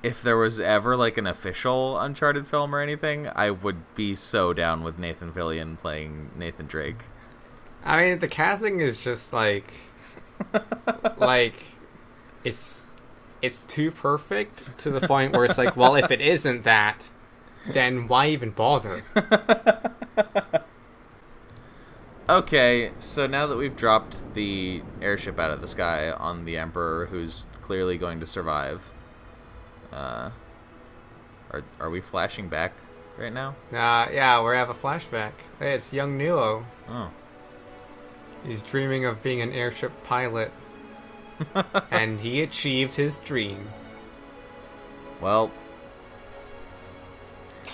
if there was ever like an official Uncharted film or anything, I would be so down with Nathan Fillion playing Nathan Drake. I mean, the casting is just like it's too perfect to the point where it's like, well, if it isn't that, then why even bother? Okay, so now that we've dropped the airship out of the sky on the Emperor, who's clearly going to survive, are we flashing back right now? Yeah, we have a flashback. Hey, it's young Nuo. Oh. He's dreaming of being an airship pilot. And he achieved his dream. Well,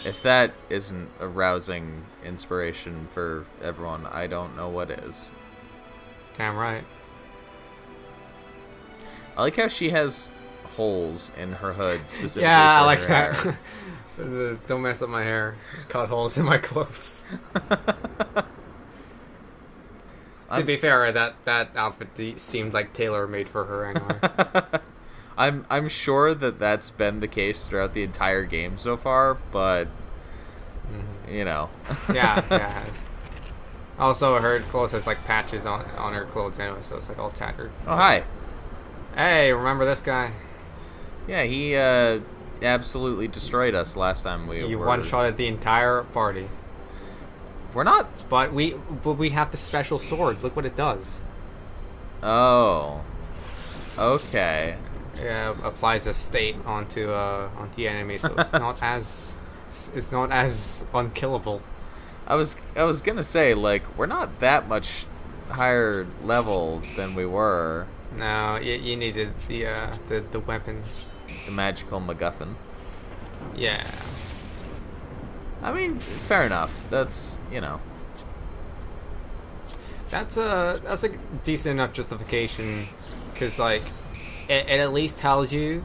if that isn't a rousing inspiration for everyone, I don't know what is. Damn right. I like how she has holes in her hood specifically. Yeah, for I like her that. hair. Don't mess up my hair. Cut holes in my clothes. To be fair, that outfit seemed like tailor-made for her anyway. I'm sure that's been the case throughout the entire game so far, but you know. Yeah, it has. Also, her clothes has like patches on her clothes anyway, so it's like all tattered. Oh, hi. Hey, remember this guy? Yeah, he absolutely destroyed us last time You were... one-shotted the entire party. We're not... But we have the special sword. Look what it does. Oh. Okay. Yeah, applies a state onto the enemy, so it's not as unkillable. I was gonna say, like, we're not that much higher level than we were. No, you needed the weapon. The magical MacGuffin. Yeah. I mean, fair enough. That's, you know. That's a decent enough justification, because like it at least tells you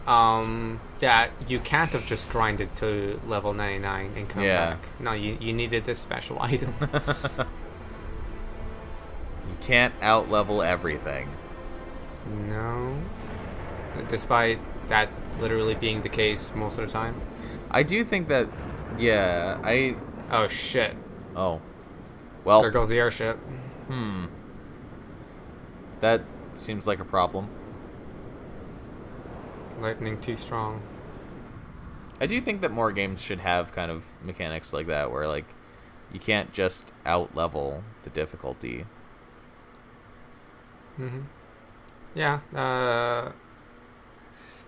that you can't have just grinded to level 99 and come back. No, you needed this special item. You can't out-level everything. No. Despite that literally being the case most of the time. I do think that, yeah, Oh, shit. Oh. Well. There goes the airship. That seems like a problem. Lightning too strong. I do think that more games should have kind of mechanics like that, where, like, you can't just out-level the difficulty. Yeah,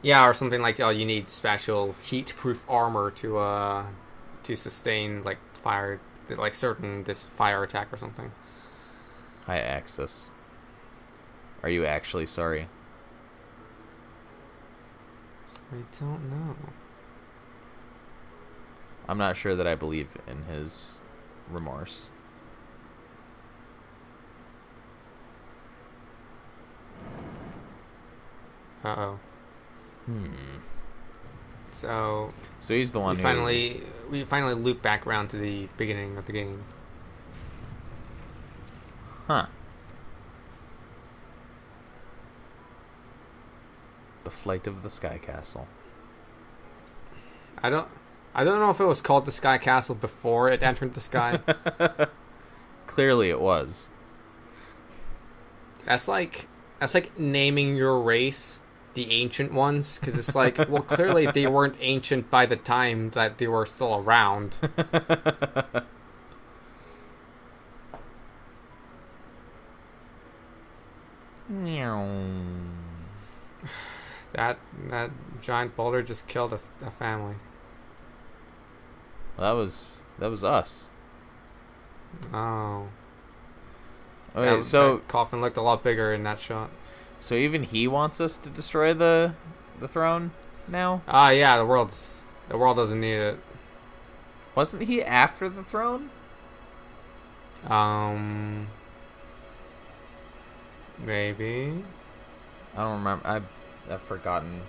yeah, or something like, oh, you need special heat-proof armor to sustain like fire, like this fire attack or something. Hi, Axis. Are you actually sorry? I don't know. I'm not sure that I believe in his remorse. Uh-oh. So he's the one we finally loop back around to the beginning of the game. Huh. The Flight of the Sky Castle. I don't know if it was called the Sky Castle before it entered the sky. Clearly it was. That's like naming your race the Ancient Ones, because it's like, well, clearly they weren't ancient by the time that they were still around. That giant boulder just killed a family. Well, that was us. Oh. Okay, so that coffin looked a lot bigger in that shot. So even he wants us to destroy the throne now? Yeah, the world doesn't need it. Wasn't he after the throne? Maybe. I don't remember. I've forgotten.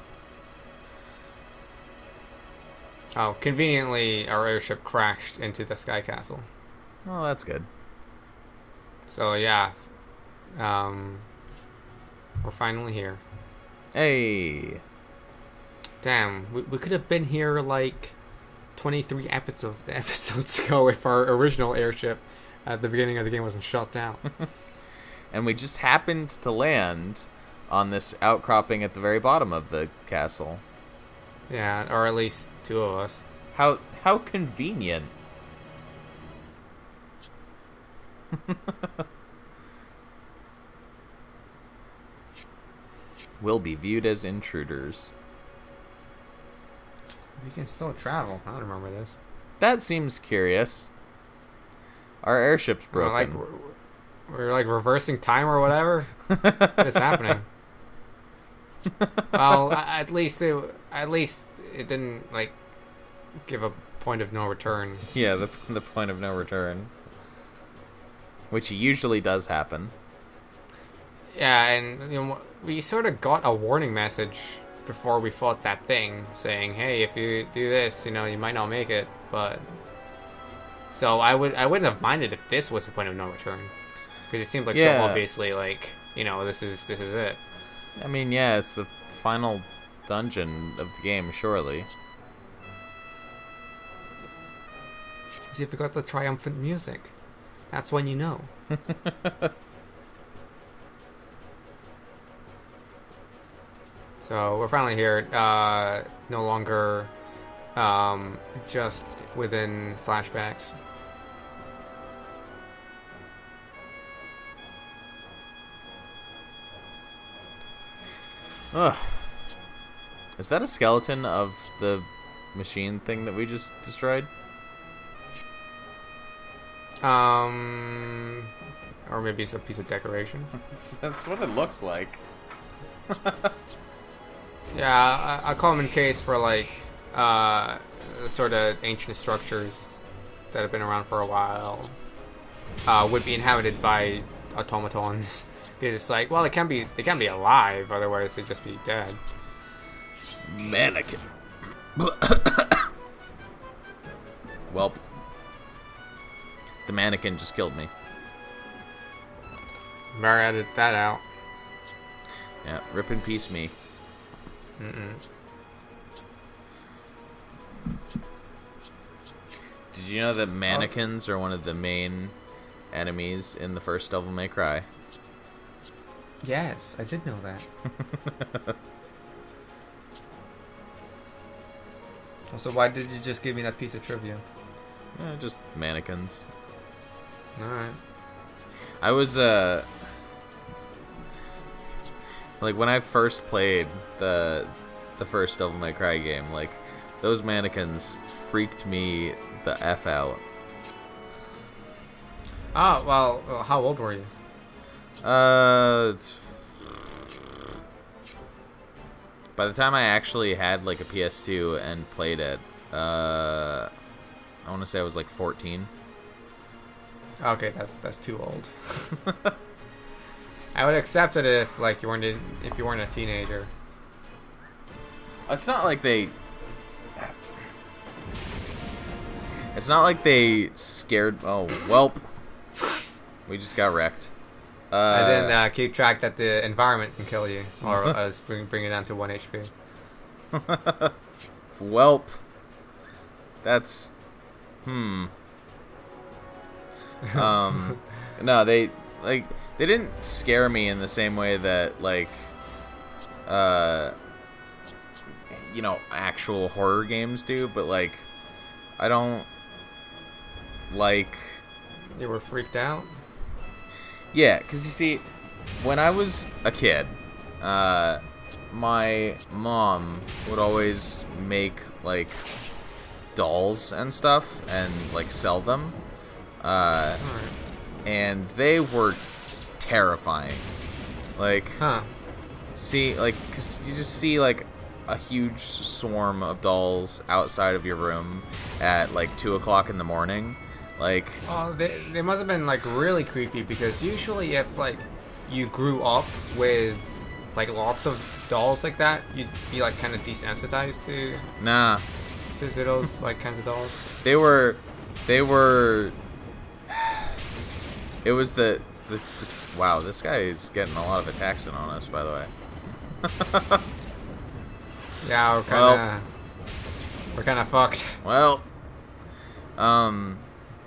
Oh, conveniently, our airship crashed into the Sky Castle. Oh, that's good. So yeah, we're finally here. Hey. Damn, we could have been here like 23 episodes ago if our original airship at the beginning of the game wasn't shut down. And we just happened to land on this outcropping at the very bottom of the castle. Yeah, or at least two of us. How convenient. Will be viewed as intruders. We can still travel. I don't remember this. That seems curious. Our airship's broken. We're like reversing time or whatever. What is happening? Well, at least it didn't like give a point of no return. Yeah, the point of no return, which usually does happen. Yeah, and we sort of got a warning message before we fought that thing, saying, "Hey, if you do this, you might not make it." But so I wouldn't have minded if this was the point of no return, because it seemed like so obviously like this is it. I mean, yeah, it's the final dungeon of the game, surely. See if we got the triumphant music. That's when you know. So we're finally here. No longer just within flashbacks. Ugh. Is that a skeleton of the machine thing that we just destroyed? Or maybe it's a piece of decoration. That's what it looks like. Yeah, a common case for like sort of ancient structures that have been around for a while would be inhabited by automatons. It's like, well, they can be alive, otherwise they'd just be dead. Mannequin. Welp. The mannequin just killed me. Better edit that out. Yeah, rip in peace me. Did you know that mannequins are one of the main enemies in the first Devil May Cry? Yes, I did know that. Also, why did you just give me that piece of trivia? Just mannequins. Alright. I was, like, when I first played the first Devil May Cry game, like, those mannequins freaked me the F out. Oh, well, how old were you? By the time I actually had, like, a PS2 and played it, I want to say I was, like, 14. Okay, that's too old. I would accept it if you weren't a teenager. It's not like they scared. Oh, welp. We just got wrecked. I didn't keep track that the environment can kill you, or bring it down to 1 HP. Welp. That's. No, they didn't scare me in the same way that actual horror games do, but I don't like. You were freaked out? Yeah, because you see, when I was a kid, my mom would always make dolls and stuff and sell them. Alright. And they were terrifying. See, because you just see a huge swarm of dolls outside of your room at 2 o'clock in the morning. Oh, they must have been really creepy, because usually if you grew up with lots of dolls like that, you'd be kind of desensitized to those kinds of dolls. They were. It was wow, this guy is getting a lot of attacks in on us, by the way. Yeah, we're kind of fucked. Well, Power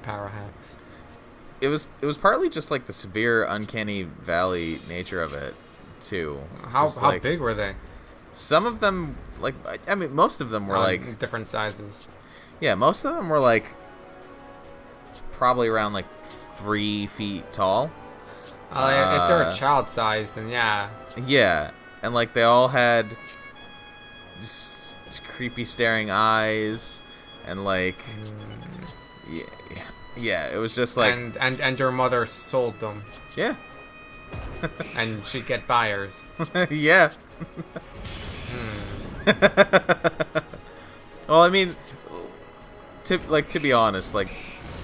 hacks. it was partly just like the severe uncanny valley nature of it too. How like, big were they? Some of them, like, I mean, most of them were like different sizes. Yeah, most of them were like probably around like 3 feet tall. If they're child sized, then yeah. Yeah, and like they all had this creepy staring eyes, and like yeah, it was just like and your mother sold them. Yeah. And she'd get buyers. Yeah. Well, I mean, to be honest, like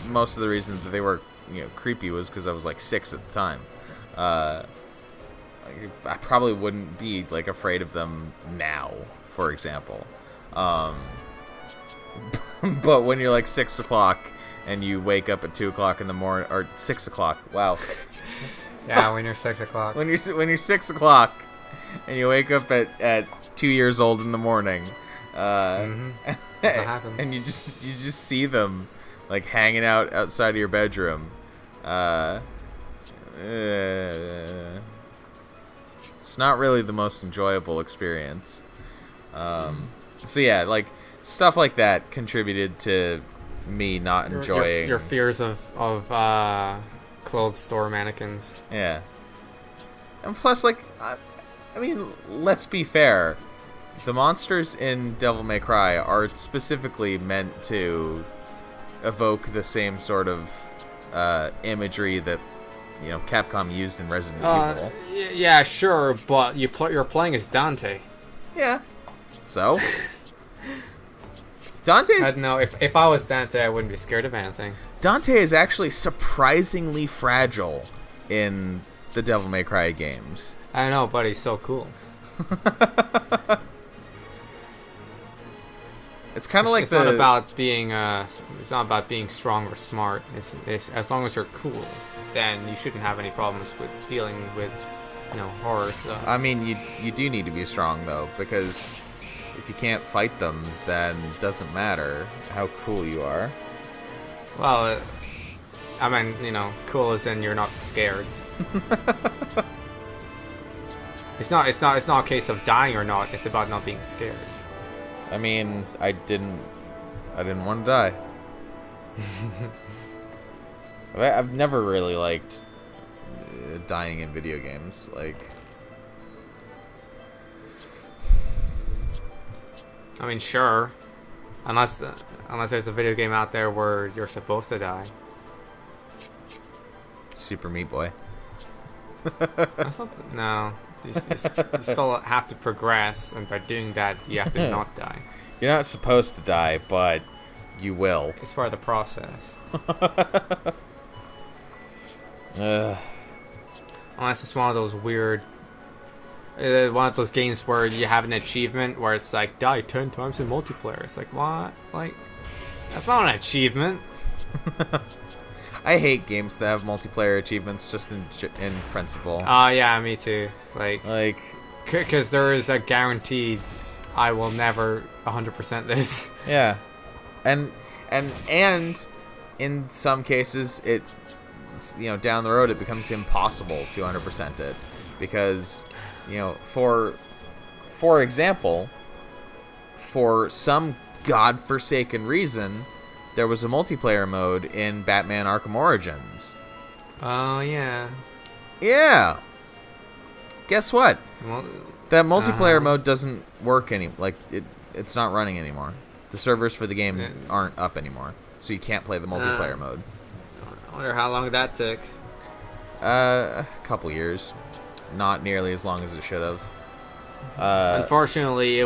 most of the reason that they were creepy was because I was like 6 at the time. I probably wouldn't be like afraid of them now, for example. But when you're like 6 o'clock and you wake up at 2 o'clock in the morning, or 6 o'clock, wow. Yeah, when you're 6 o'clock. When you're 6 o'clock and you wake up at 2 years old in the morning, That's what happens. and you just see them like hanging out outside of your bedroom. It's not really the most enjoyable experience. So yeah, like stuff like that contributed to me not enjoying your fears of clothes store mannequins. Yeah. And plus, like, I mean, let's be fair. The monsters in Devil May Cry are specifically meant to evoke the same sort of imagery that Capcom used in Resident Evil. Yeah, sure, but you're playing as Dante. Yeah. So Dante's. No, if I was Dante, I wouldn't be scared of anything. Dante is actually surprisingly fragile in the Devil May Cry games. I know, but he's so cool. It's kind of like it's not about being it's not about being strong or smart. It's as long as you're cool, then you shouldn't have any problems with dealing with horror stuff. I mean, you do need to be strong though, because if you can't fight them, then it doesn't matter how cool you are. Well, I mean, cool as in you're not scared. It's not a case of dying or not. It's about not being scared. I mean, I didn't want to die. I've never really liked dying in video games. Like, I mean, sure, unless there's a video game out there where you're supposed to die. Super Meat Boy. That's not. No. You still have to progress, and by doing that, you have to not die. You're not supposed to die, but you will. It's part of the process. Unless it's one of those weird... one of those games where you have an achievement where it's like, die 10 times in multiplayer. It's like, what? Like, that's not an achievement. I hate games that have multiplayer achievements just in principle. Yeah, me too. Like, because there is a guaranteed I will never 100% this. Yeah, and in some cases it down the road it becomes impossible to 100% it because for example, for some godforsaken reason, there was a multiplayer mode in Batman Arkham Origins. Oh, yeah. Yeah. Guess what? Well, that multiplayer mode doesn't work it's not running anymore. The servers for the game aren't up anymore, so you can't play the multiplayer mode. I wonder how long that took. A couple years. Not nearly as long as it should have. Unfortunately,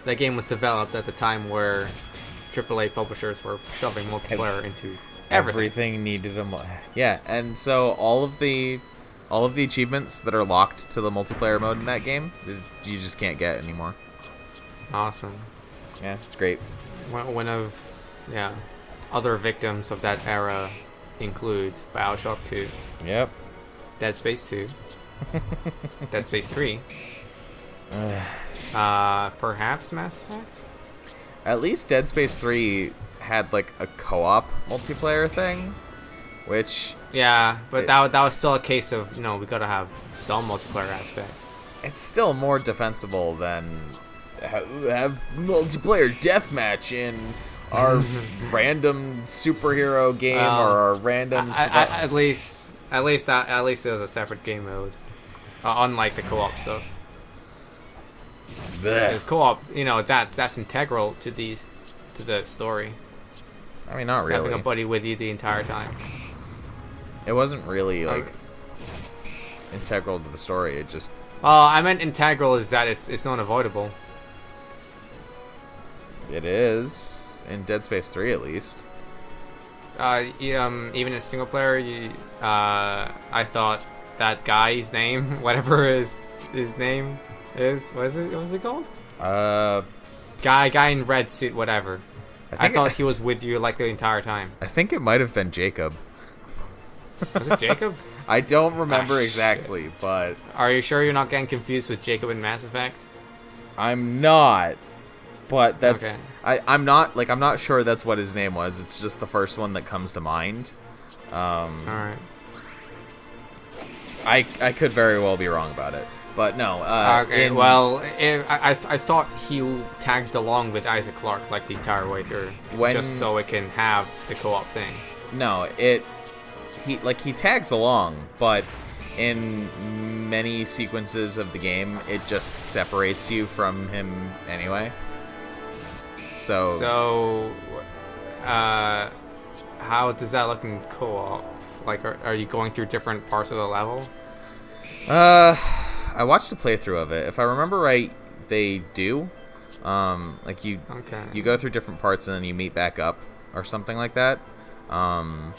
that game was developed at the time where AAA publishers were shoving multiplayer into everything. Everything needed yeah, and so all of the achievements that are locked to the multiplayer mode in that game, you just can't get anymore. Awesome. Yeah, it's great. Other victims of that era include Bioshock 2. Yep. Dead Space 2. Dead Space 3. Perhaps Mass Effect? At least Dead Space 3 had like a co-op multiplayer thing, which Yeah, but that was still a case of, we gotta have some multiplayer aspect. it's still more defensible than have multiplayer deathmatch in our random superhero game or our random. At least it was a separate game mode, unlike the co-op stuff. Because co-op, that's integral to the story. I mean, not Just really. having a buddy with you the entire time. It wasn't really like integral to the story. It just. I meant integral is that it's unavoidable. It is in Dead Space 3 at least. Even in single player, I thought that guy's name, whatever his name is, what was it called? Guy in red suit, whatever. I thought he was with you like the entire time. I think it might have been Jacob. Was it Jacob? I don't remember exactly, but are you sure you're not getting confused with Jacob in Mass Effect? I'm not. But that's okay. I'm not sure that's what his name was. It's just the first one that comes to mind. All right. I could very well be wrong about it, but no. Okay. I thought he tagged along with Isaac Clarke like the entire way through, just so it can have the co-op thing. No, he tags along, but in many sequences of the game, it just separates you from him anyway. So, how does that look in co-op? Like, are you going through different parts of the level? I watched a playthrough of it. If I remember right, they do. Like you go through different parts and then you meet back up or something like that. And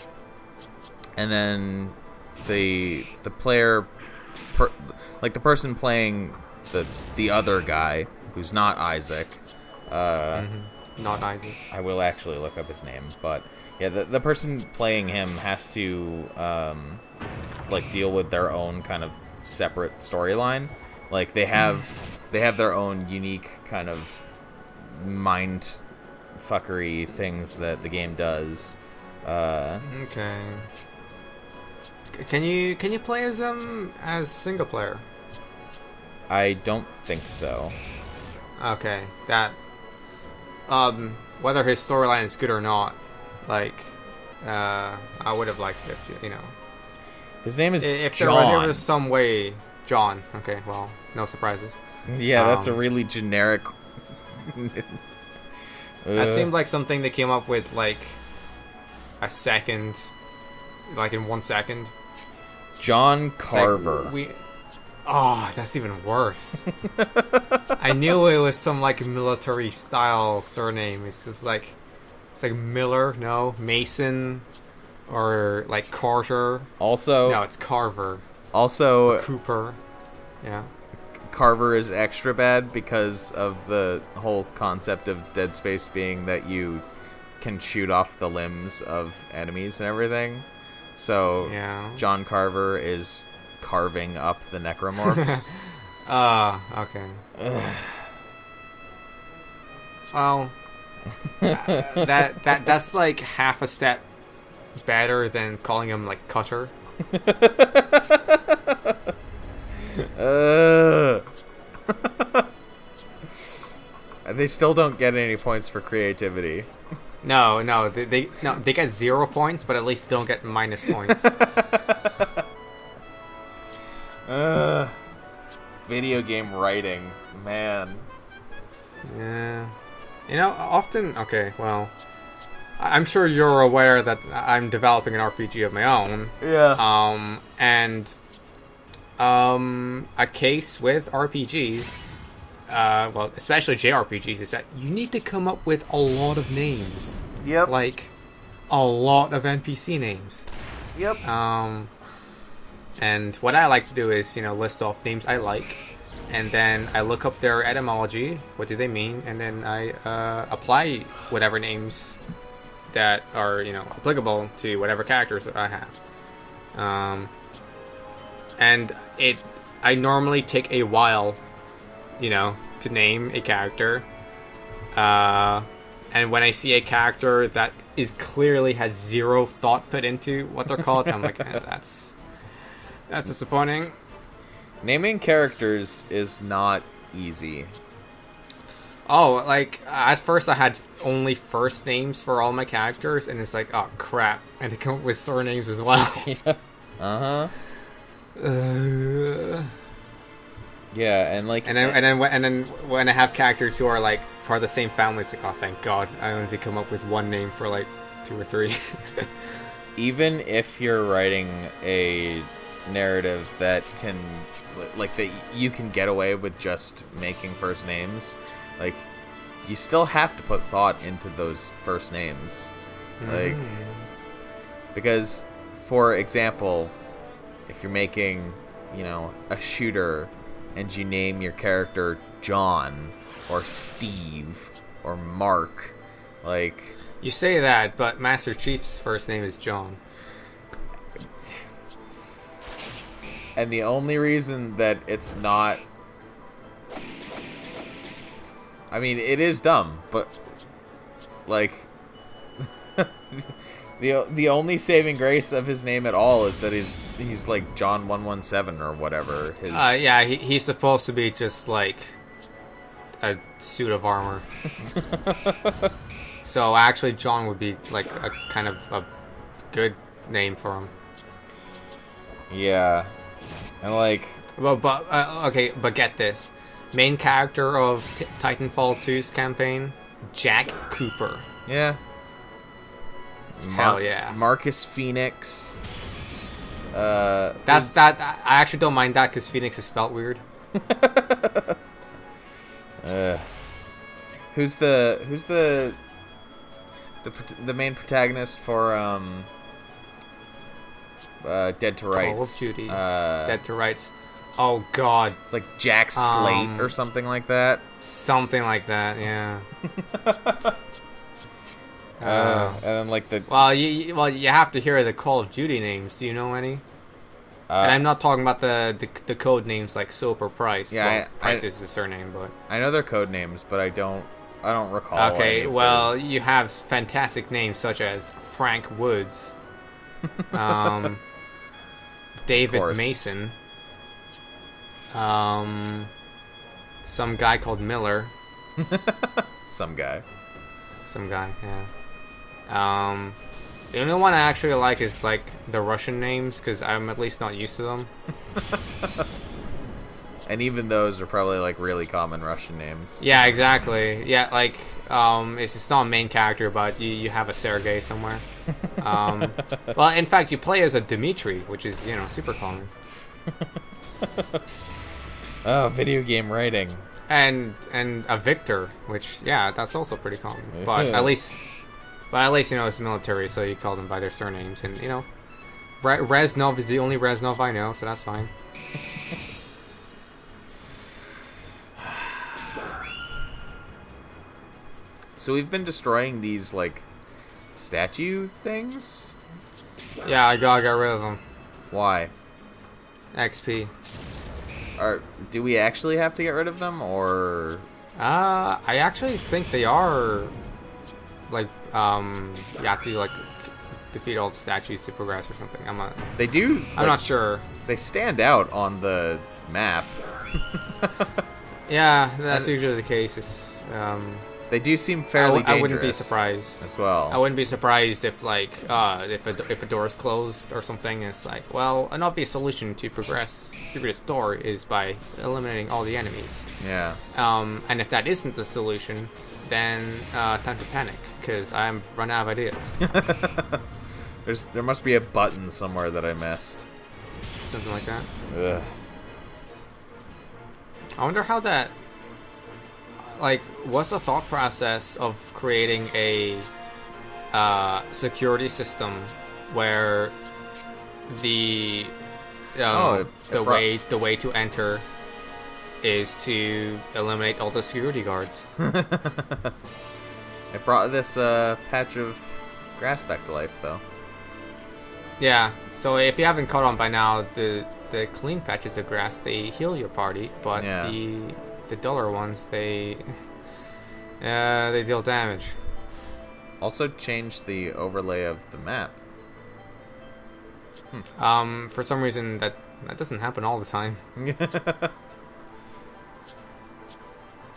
then the player, like the person playing the other guy who's not Isaac. Not Isaac. I will actually look up his name, but yeah, the person playing him has to like deal with their own kind of separate storyline. Like they have their own unique kind of mind fuckery things that the game does. Okay. Can you play as single player? I don't think so. Okay, that whether his storyline is good or not, like I would have liked it if His name is if John. there was some way. John. Okay, well, no surprises. Yeah, that's a really generic. That seemed like something they came up with like a second, like in 1 second. John Carver. That's even worse. I knew it was some like military style surname. It's just like Miller, no, Mason, or like Carter. Also, no, it's Carver. Also, Cooper. Yeah. Carver is extra bad because of the whole concept of Dead Space being that you can shoot off the limbs of enemies and everything. So yeah. John Carver is carving up the necromorphs. Okay. Well, that's like half a step better than calling him like Cutter. They still don't get any points for creativity. No, they get 0 points, but at least they don't get minus points. Video game writing, man. Yeah. Often... Okay, well... I'm sure you're aware that I'm developing an RPG of my own. Yeah. A case with RPGs... well, especially JRPGs, is that you need to come up with a lot of names. Yep. Like, a lot of NPC names. Yep. And what I like to do is, list off names I like, and then I look up their etymology, what do they mean, and then I apply whatever names that are, applicable to whatever characters that I have. And I normally take a while, to name a character. And when I see a character that is clearly has zero thought put into what they're called, I'm like, that's disappointing. Naming characters is not easy. Oh, like, at first I had only first names for all my characters, and it's like, oh crap, I had to come up with surnames as well. Yeah. Yeah, and like, and then when I have characters who are like part of the same family, it's like, oh thank God, I only come up with one name for like 2 or 3. even if you're writing a narrative that can, like, that you can get away with just making first names, like, you still have to put thought into those first names, like, because, for example, if you're making, you know, a shooter, and you name your character John, or Steve, or Mark, like... You say that, but Master Chief's first name is John. And the only reason that it's not... I mean, it is dumb, but, like... The only saving grace of his name at all is that he's like John 117 or whatever. Yeah, he's supposed to be just like a suit of armor. So actually, John would be like a kind of a good name for him. Yeah, and like. But okay, but get this: main character of Titanfall 2's campaign, Jack Cooper. Yeah. Hell yeah. Marcus Phoenix. I actually don't mind that because Phoenix is spelt weird. Who's the main protagonist for Dead to Rights? Call of Duty. Dead to Rights. Oh God. It's like Jack Slate or something like that. Something like that, yeah. And then like the you have to hear the Call of Duty names. Do you know any? And I'm not talking about the code names like Soap or Price. Yeah, well, Price is the surname, but I know their code names, but I don't recall. Okay, well, you have fantastic names such as Frank Woods, David Mason, some guy called Miller. Some guy, yeah. The only one I actually like is like the Russian names because I'm at least not used to them. And even those are probably like really common Russian names. Yeah, exactly. Yeah, like it's not a main character, but you have a Sergei somewhere. Well, in fact, you play as a Dmitri, which is super common. Oh, video game writing. And a Victor, which that's also pretty common. But at least it's military, so you call them by their surnames, and Reznov is the only Reznov I know, so that's fine. So we've been destroying these like statue things. Yeah, I gotta get rid of them. Why? XP. Do we actually have to get rid of them, or? I actually think they are. Like, you have to like defeat all the statues to progress or something. They do. I'm not sure. They stand out on the map. Yeah, that's usually the case. They do seem fairly dangerous. I wouldn't be surprised as well. I wouldn't be surprised if like if a door is closed or something. It's like, well, an obvious solution to progress through this door is by eliminating all the enemies. Yeah. And if that isn't the solution, then time to panic because I'm run out of ideas. There must be a button somewhere that I missed. Something like that. Ugh. I wonder how that. Like, what's the thought process of creating a security system where the way to enter is to eliminate all the security guards? It brought this patch of grass back to life, though. Yeah. So if you haven't caught on by now, the clean patches of grass, they heal your party, but the the duller ones, they deal damage. Also change the overlay of the map. For some reason that doesn't happen all the time.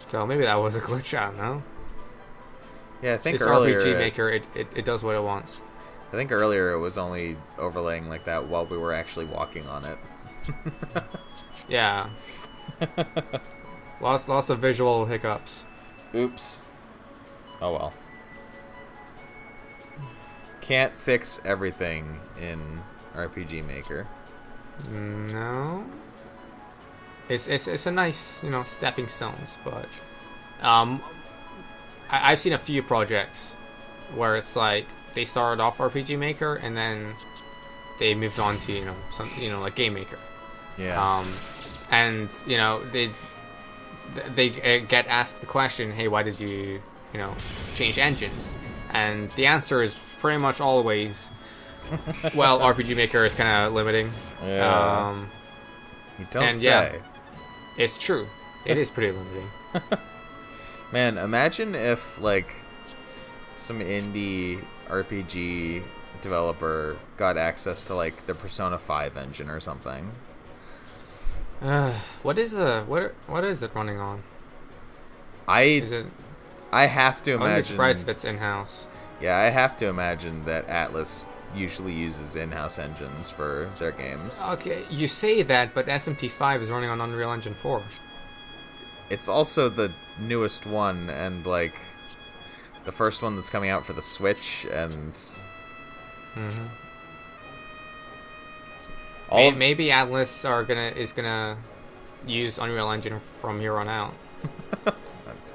So maybe that was a glitch. I don't know. Yeah, I think This earlier RPG Maker, it does what it wants. I think earlier it was only overlaying like that while we were actually walking on it. Yeah. Lots of visual hiccups. Oops. Oh well. Can't fix everything in RPG Maker. No. It's a nice, stepping stones, but I've seen a few projects where it's like they started off RPG Maker and then they moved on to like Game Maker. Yeah. And they get asked the question, hey, why did you change engines? And the answer is pretty much always, well, RPG Maker is kind of limiting. Yeah. You don't say. Yeah, it's true. It is pretty limiting. Man, imagine if like some indie RPG developer got access to like the Persona 5 engine or something. What is it running on? I have to I wouldn't be imagine. surprised if it's in-house. Yeah, I have to imagine that Atlas usually uses in-house engines for their games. Okay, you say that, but SMT5 is running on Unreal Engine 4. It's also the newest one, and like the first one that's coming out for the Switch, and Maybe Atlas is gonna use Unreal Engine from here on out.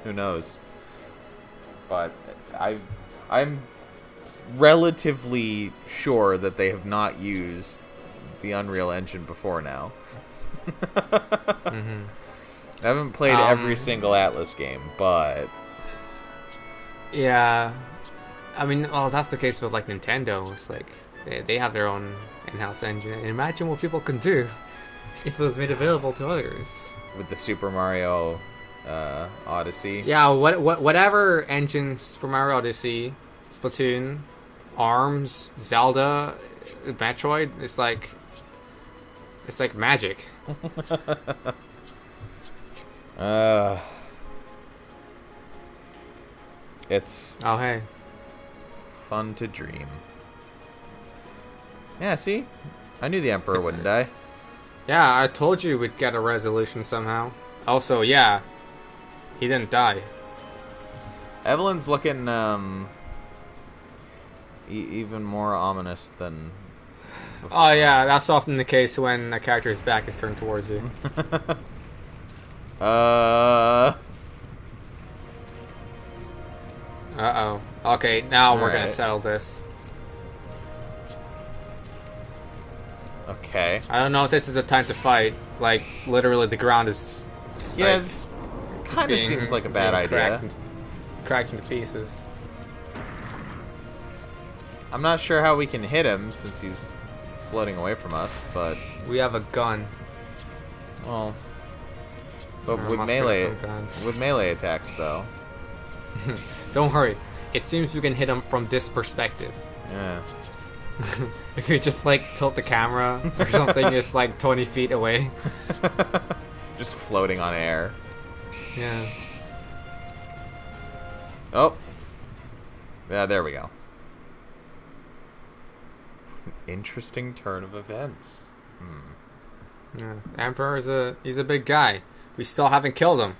Who knows? But I'm relatively sure that they have not used the Unreal Engine before now. I haven't played every single Atlas game, but yeah, I mean, well, that's the case with like Nintendo. It's like they have their own in-house engine, and imagine what people can do if it was made available to others. with the Super Mario Odyssey. Yeah, whatever engines, Super Mario Odyssey, Splatoon, ARMS, Zelda, Metroid, it's like magic. It's Oh hey. fun to dream. Yeah, see? I knew the Emperor wouldn't die. Yeah, I told you we'd get a resolution somehow. Also, yeah, he didn't die. Evelyn's looking even more ominous than before. Oh yeah, that's often the case when a character's back is turned towards you. Uh-oh. Okay, now we're gonna Alright. settle this. Okay. I don't know if this is the time to fight. Like, literally the ground is... Yeah, like, kind of being- seems like a bad being idea. Cracked into pieces. I'm not sure how we can hit him since he's floating away from us, but We have a gun. well, but Or with must have melee some kind. attacks though. Don't worry. It seems we can hit him from this perspective. Yeah. If you just like tilt the camera or something, it's like 20 feet away. Just floating on air. Yeah. Oh. Yeah, there we go. Interesting turn of events. Yeah. Emperor he's a big guy. We still haven't killed him.